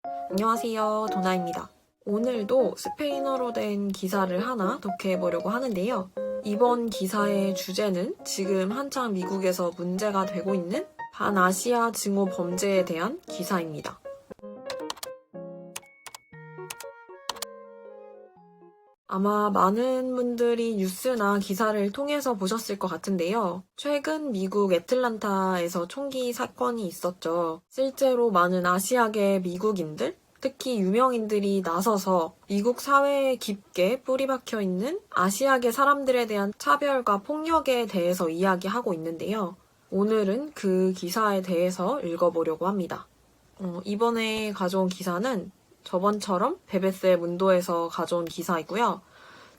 안녕하세요, 도나입니다. 오늘도 스페인어로 된 기사를 하나 독해보려고 하는데요. 이번 기사의 주제는 지금 한창 미국에서 문제가 되고 있는 반아시아 증오 범죄에 대한 기사입니다. 아마 많은 분들이 뉴스나 기사를 통해서 보셨을 것 같은데요. 최근 미국 애틀란타에서 총기 사건이 있었죠. 실제로 많은 아시아계 미국인들, 특히 유명인들이 나서서 미국 사회에 깊게 뿌리박혀 있는 아시아계 사람들에 대한 차별과 폭력에 대해서 이야기하고 있는데요. 오늘은 그 기사에 대해서 읽어보려고 합니다. 이번에 가져온 기사는 저번처럼 베베스의 문도에서 가져온 기사이고요.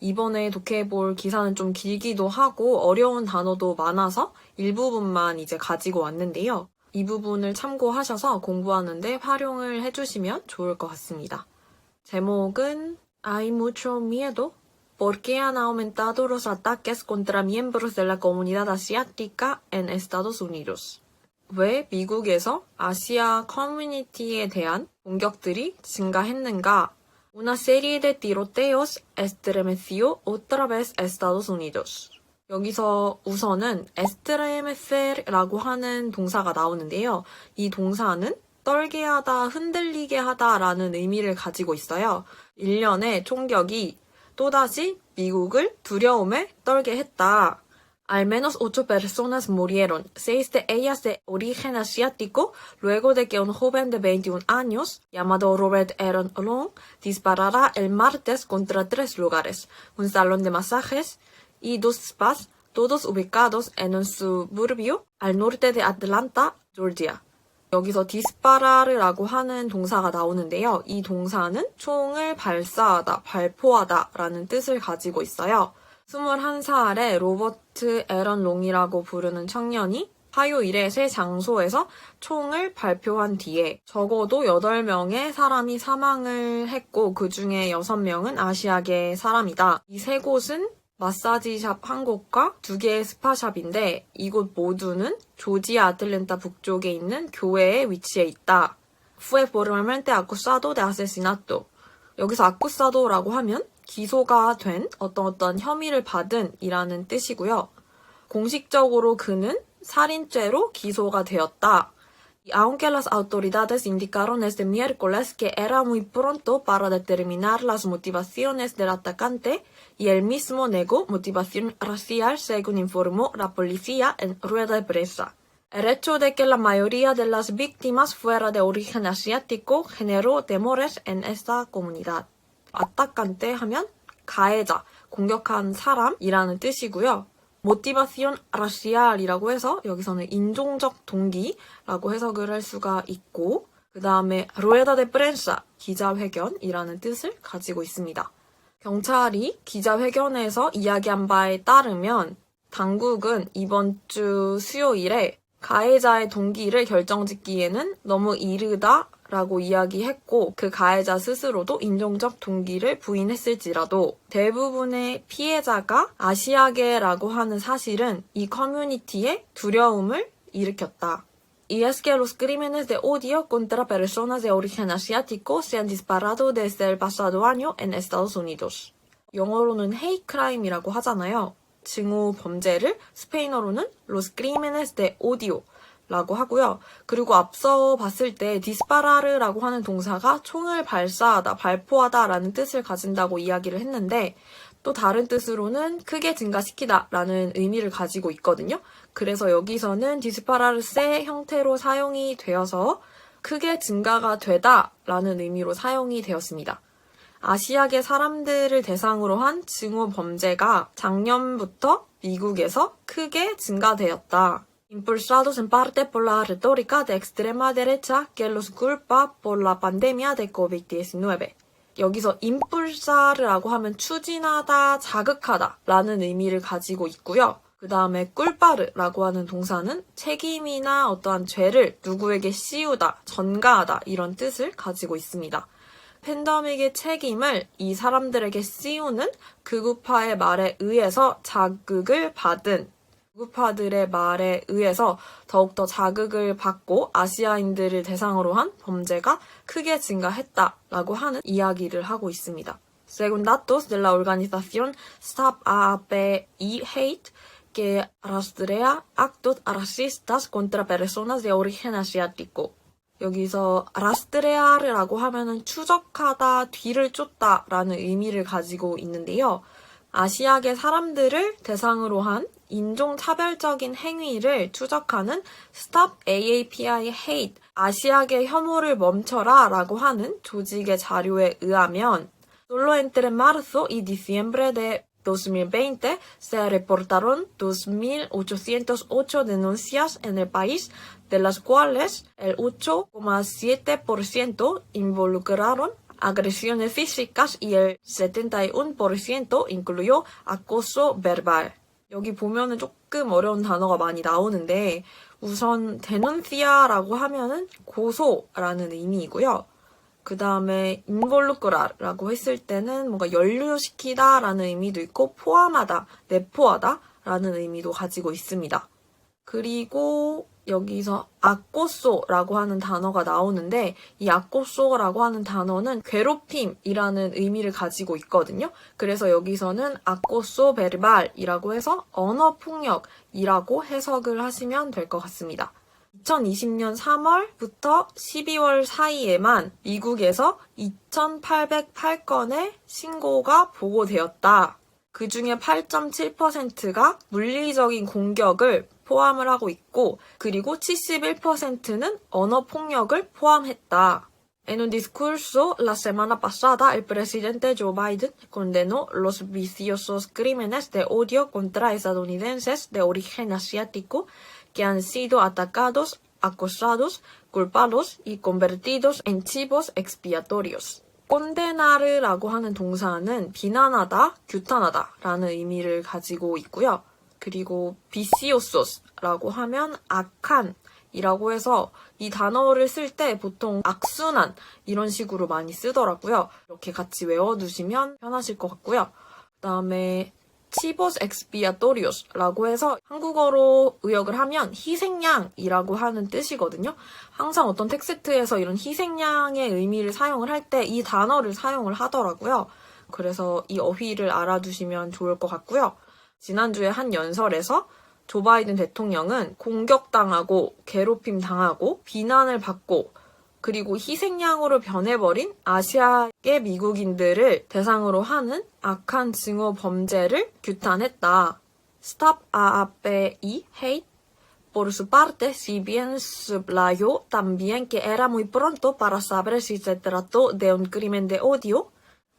이번에 독해볼 기사는 좀 길기도 하고 어려운 단어도 많아서 일부분만 이제 가지고 왔는데요. 이 부분을 참고하셔서 공부하는데 활용을 해주시면 좋을 것 같습니다. 제목은 Hay mucho miedo porque han aumentado los ataques contra miembros de la comunidad asiática en Estados Unidos. 왜 미국에서 아시아 커뮤니티에 대한 공격들이 증가했는가? Una serie de tiroteos estremeció otra vez Estados Unidos. 여기서 우선은 estremecer라고 하는 동사가 나오는데요. 이 동사는 떨게 하다, 흔들리게 하다라는 의미를 가지고 있어요. 일련의 총격이 또다시 미국을 두려움에 떨게 했다. Al menos 8 personas murieron, 6 de ellas de origen asiático, luego de que un joven de 21 años, llamado Robert Aaron Long, disparara el martes contra 3 lugares, un salón de masajes y 2 spas, todos ubicados en un suburbio al norte de Atlanta, Georgia. 여기서 디스파라르라고 하는 동사가 나오는데요. 이 동사는 총을 발사하다, 발포하다 라는 뜻을 가지고 있어요. 21살의 로버트 에런 롱이라고 부르는 청년이 화요일에 세 장소에서 총을 발표한 뒤에 적어도 8명의 사람이 사망을 했고 그 중에 6명은 아시아계 사람이다. 이 세 곳은 마사지샵 한 곳과 2개의 스파샵인데 이곳 모두는 조지아 아틀랜타 북쪽에 있는 교회에 위치해 있다. Fue formalmente acusado de asesinato. 여기서 아쿠사도라고 하면 기소가 된 어떤 혐의를 받은 이라는 뜻이고요. 공식적으로 그는 살인죄로 기소가 되었다. Aunque las autoridades indicaron este miércoles que era muy pronto para determinar las motivaciones del atacante y él mismo negó motivación racial según informó la policía en rueda de prensa. El hecho de que la mayoría de las víctimas fuera de origen asiático generó temores en esta comunidad. atacante 하면 가해자, 공격한 사람이라는 뜻이고요. motivación racial이라고 해서 여기서는 인종적 동기라고 해석을 할 수가 있고 그 다음에 rueda de prensa, 기자회견이라는 뜻을 가지고 있습니다. 경찰이 기자회견에서 이야기한 바에 따르면 당국은 이번 주 수요일에 가해자의 동기를 결정짓기에는 너무 이르다 라고 이야기했고 그 가해자 스스로도 인종적 동기를 부인했을지라도 대부분의 피해자가 아시아계라고 하는 사실은 이 커뮤니티에 두려움을 일으켰다. Y es que los crímenes de odio contra personas de origen asiático se han disparado desde el pasado año en Estados Unidos. 영어로는 hate crime이라고 하잖아요. 증오 범죄를 스페인어로는 los crímenes de odio 라고 하고요. 그리고 앞서 봤을 때 디스파라르라고 하는 동사가 총을 발사하다, 발포하다 라는 뜻을 가진다고 이야기를 했는데 또 다른 뜻으로는 크게 증가시키다 라는 의미를 가지고 있거든요. 그래서 여기서는 디스파라르세 형태로 사용이 되어서 크게 증가가 되다 라는 의미로 사용이 되었습니다. 아시아계 사람들을 대상으로 한 증오 범죄가 작년부터 미국에서 크게 증가되었다. Impulsados en parte por la retórica de extrema derecha que los culpa por la pandemia de COVID-19. 여기서 impulsar라고 하면 추진하다, 자극하다 라는 의미를 가지고 있고요. 그 다음에 culpar라고 하는 동사는 책임이나 어떠한 죄를 누구에게 씌우다, 전가하다 이런 뜻을 가지고 있습니다. 팬데믹의 책임을 이 사람들에게 씌우는 극우파의 말에 의해서 자극을 받은 무구파들의 말에 의해서 더욱더 자극을 받고 아시아인들을 대상으로 한 범죄가 크게 증가했다라고 하는 이야기를 하고 있습니다. Según datos de la organización Stop AAPI Hate, que rastrea actos racistas contra personas de origen asiático. 여기서 rastrear라고 하면은 추적하다, 뒤를 쫓다라는 의미를 가지고 있는데요. 아시아계 사람들을 대상으로 한 인종차별적인 행위를 추적하는 Stop AAPI Hate, 아시아계 혐오를 멈춰라 라고 하는 조직의 자료에 의하면 Solo entre marzo y diciembre de 2020 se reportaron 2.808 denuncias en el país, de las cuales el 8,7% involucraron agresiones físicas y el 71% incluyó acoso verbal. 여기 보면은 조금 어려운 단어가 많이 나오는데 우선 denuncia라고 하면은 고소라는 의미이고요. 그 다음에 involucrar라고 했을 때는 뭔가 연루시키다 라는 의미도 있고 포함하다, 내포하다 라는 의미도 가지고 있습니다. 그리고 여기서 acoso라고 하는 단어가 나오는데 이 acoso라고 하는 단어는 괴롭힘이라는 의미를 가지고 있거든요. 그래서 여기서는 acoso verbal이라고 해서 언어폭력이라고 해석을 하시면 될 것 같습니다. 2020년 3월부터 12월 사이에만 미국에서 2,808건의 신고가 보고되었다. 그 중에 8.7%가 물리적인 공격을 포함을 하고 있고 그리고 71%는 언어폭력을 포함했다. En un discurso la semana pasada, el presidente Joe Biden condenó los viciosos crímenes de odio contra estadounidenses de origen asiático que han sido atacados, acosados, culpados y convertidos en chivos expiatorios. condenar라고 하는 동사는 비난하다, 규탄하다 라는 의미를 가지고 있고요. 그리고 vicious라고 하면 악한 이라고 해서 이 단어를 쓸 때 보통 악순환 이런 식으로 많이 쓰더라고요. 이렇게 같이 외워두시면 편하실 것 같고요. 그 다음에 chivos expiatorios라고 해서 한국어로 의역을 하면 희생양이라고 하는 뜻이거든요. 항상 어떤 텍스트에서 이런 희생양의 의미를 사용을 할 때 이 단어를 사용을 하더라고요. 그래서 이 어휘를 알아두시면 좋을 것 같고요. 지난주에 한 연설에서 조 바이든 대통령은 공격당하고 괴롭힘 당하고 비난을 받고 그리고 희생양으로 변해버린 아시아계 미국인들을 대상으로 하는 악한 증오 범죄를 규탄했다. Stop AAPI Hate. Por su parte, si bien subrayó también que era muy pronto para saber si se trató de un crimen de odio,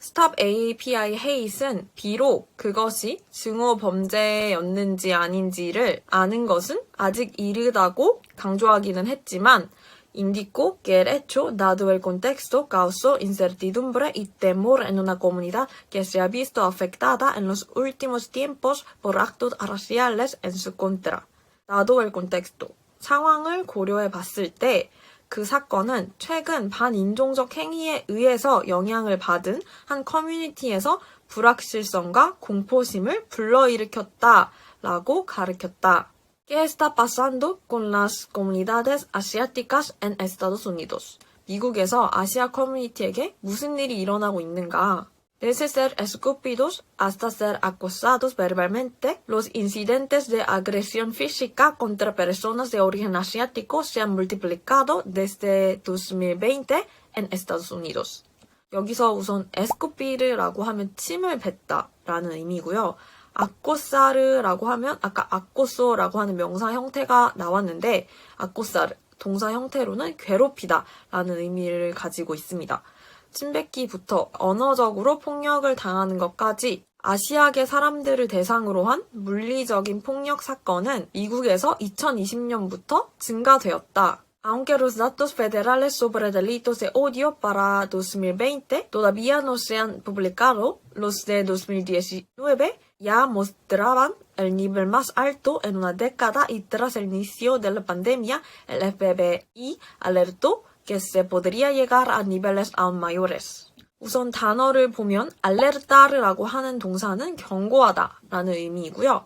Stop AAPI Hate은 비록 그것이 증오 범죄였는지 아닌지를 아는 것은 아직 이르다고 강조하기는 했지만 indicó que el hecho, dado el contexto, causó incertidumbre y temor en una comunidad que se ha visto afectada en los últimos tiempos por actos raciales en su contra. Dado el contexto, 상황을 고려해 봤을 때 그 사건은 최근 반인종적 행위에 의해서 영향을 받은 한 커뮤니티에서 불확실성과 공포심을 불러일으켰다라고 가르쳤다. ¿Qué está pasando con las comunidades asiáticas en Estados Unidos? 미국에서 아시아 커뮤니티에게 무슨 일이 일어나고 있는가? Desde ser escupidos hasta ser acosados verbalmente, los incidentes de agresión física contra personas de origen asiático se han multiplicado desde 2020 en Estados Unidos. 여기서 우선 escupir라고 하면 침을 뱉다라는 의미고요. 아꼬사르라고 하면 아까 아꼬소라고 하는 명사 형태가 나왔는데 아꼬사르, 동사 형태로는 괴롭히다라는 의미를 가지고 있습니다. 침뱉기부터 언어적으로 폭력을 당하는 것까지 아시아계 사람들을 대상으로 한 물리적인 폭력 사건은 미국에서 2020년부터 증가되었다. Aunque los datos federales sobre delitos de odio para 2020 todavía no se han publicado, los de 2019 ya mostraban el nivel más alto en una década y tras el inicio de la pandemia, el FBI alertó que se podría llegar a niveles aún mayores. 우선 단어를 보면 alertar라고 하는 동사는 경고하다 라는 의미이고요.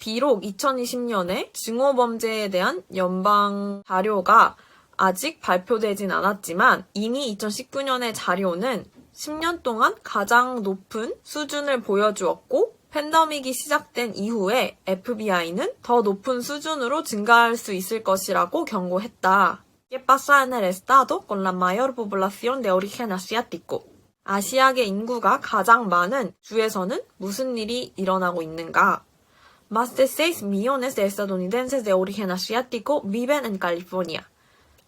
비록 2020년에 증오범죄에 대한 연방 자료가 아직 발표되진 않았지만 이미 2019년의 자료는 10년 동안 가장 높은 수준을 보여주었고 팬데믹이 시작된 이후에 FBI는 더 높은 수준으로 증가할 수 있을 것이라고 경고했다. ¿Qué pasa en el estado con la mayor población de origen asiático? 아시아계 인구가 가장 많은 주에서는 무슨 일이 일어나고 있는가? Más de 6 millones de estadounidenses de origen asiático viven en California.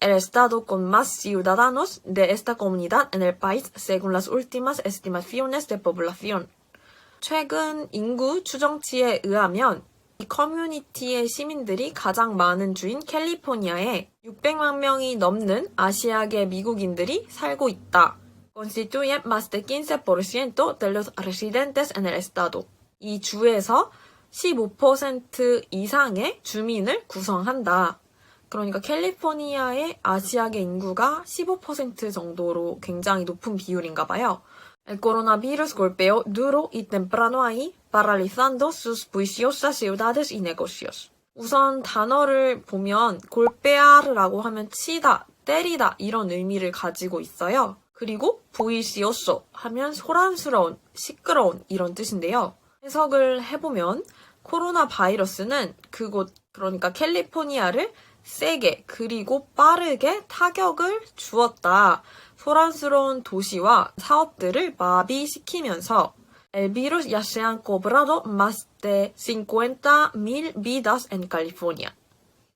El estado con más ciudadanos de esta comunidad en el país según las últimas estimaciones de población. 최근 인구 추정치에 의하면 이 커뮤니티의 시민들이 가장 많은 주인 캘리포니아에 600만 명이 넘는 아시아계 미국인들이 살고 있다. Constituyen más de 15% de los residentes en el estado. 이 주에서 15% 이상의 주민을 구성한다. 그러니까 캘리포니아의 아시아계 인구가 15% 정도로 굉장히 높은 비율인가 봐요. El coronavirus golpeó duro y temprano ahí, paralizando sus juiciosas ciudades y negocios. 우선 단어를 보면 골페아르라고 하면 치다, 때리다 이런 의미를 가지고 있어요. 그리고 부이시오소 하면 소란스러운, 시끄러운 이런 뜻인데요. 해석을 해보면 코로나 바이러스는 그곳, 그러니까 캘리포니아를 세게 그리고 빠르게 타격을 주었다. 소란스러운 도시와 사업들을 마비시키면서 El virus ya se han cobrado más de 50,000 vidas en California.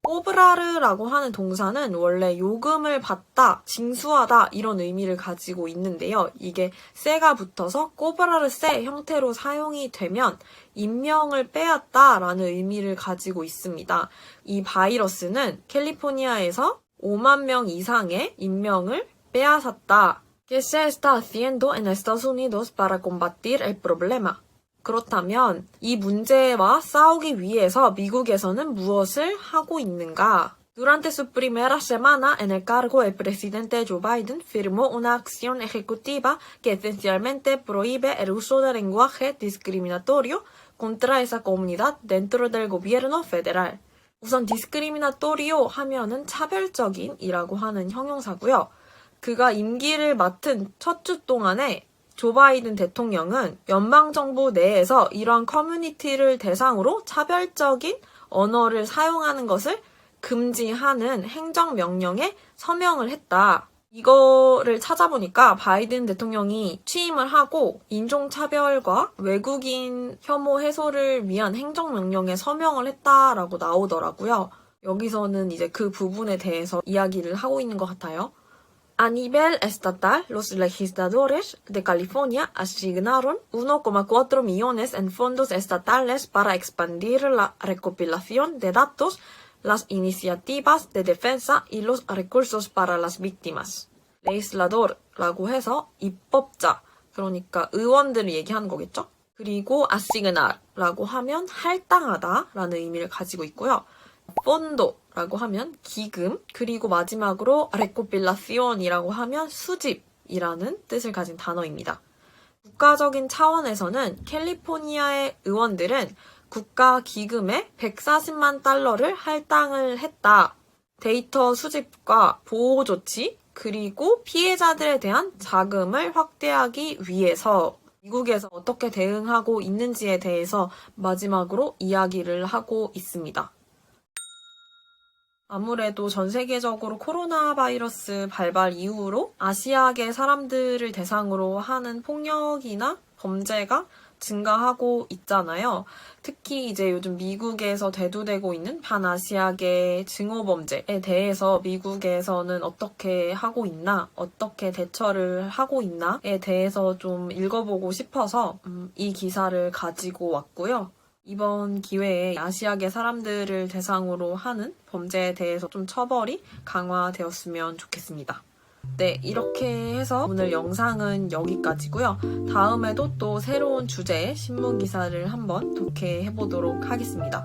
꼬브라르라고 하는 동사는 원래 요금을 받다, 징수하다 이런 의미를 가지고 있는데요. 이게 세가 붙어서 꼬브라르 세 형태로 사용이 되면 인명을 빼앗다라는 의미를 가지고 있습니다. 이 바이러스는 캘리포니아에서 5만 명 이상의 인명을 빼앗았다. ¿Qué se está haciendo en Estados Unidos para combatir el problema? 그렇다면 이 문제와 싸우기 위해서 미국에서는 무엇을 하고 있는가? Durante su primera semana en el cargo, el presidente Joe Biden firmó una acción ejecutiva que esencialmente prohíbe el uso del lenguaje discriminatorio contra esa comunidad dentro del gobierno federal. 우선 discriminatorio 하면은 차별적인이라고 하는 형용사고요. 그가 임기를 맡은 첫 주 동안에 조 바이든 대통령은 연방정부 내에서 이러한 커뮤니티를 대상으로 차별적인 언어를 사용하는 것을 금지하는 행정명령에 서명을 했다. 이거를 찾아보니까 바이든 대통령이 취임을 하고 인종차별과 외국인 혐오 해소를 위한 행정명령에 서명을 했다라고 나오더라고요. 여기서는 이제 그 부분에 대해서 이야기를 하고 있는 것 같아요. A nivel estatal, los legisladores de California asignaron 1,4 millones en fondos estatales para expandir la recopilación de datos, las iniciativas de defensa y los recursos para las víctimas. legislador라고 해서 입법자, 그러니까 의원들을 얘기하는 거겠죠? 그리고 asignar라고 하면 할당하다라는 의미를 가지고 있고요. fondo라고 하면 기금, 그리고 마지막으로 recopilación이라고 하면 수집이라는 뜻을 가진 단어입니다. 국가적인 차원에서는 캘리포니아의 의원들은 국가 기금에 140만 달러를 할당을 했다. 데이터 수집과 보호 조치, 그리고 피해자들에 대한 자금을 확대하기 위해서 미국에서 어떻게 대응하고 있는지에 대해서 마지막으로 이야기를 하고 있습니다. 아무래도 전 세계적으로 코로나 바이러스 발발 이후로 아시아계 사람들을 대상으로 하는 폭력이나 범죄가 증가하고 있잖아요. 특히 이제 요즘 미국에서 대두되고 있는 반아시아계 증오범죄에 대해서 미국에서는 어떻게 하고 있나, 어떻게 대처를 하고 있나에 대해서 좀 읽어보고 싶어서 이 기사를 가지고 왔고요. 이번 기회에 아시아계 사람들을 대상으로 하는 범죄에 대해서 좀 처벌이 강화되었으면 좋겠습니다. 네, 이렇게 해서 오늘 영상은 여기까지고요. 다음에도 또 새로운 주제의 신문 기사를 한번 독해해보도록 하겠습니다.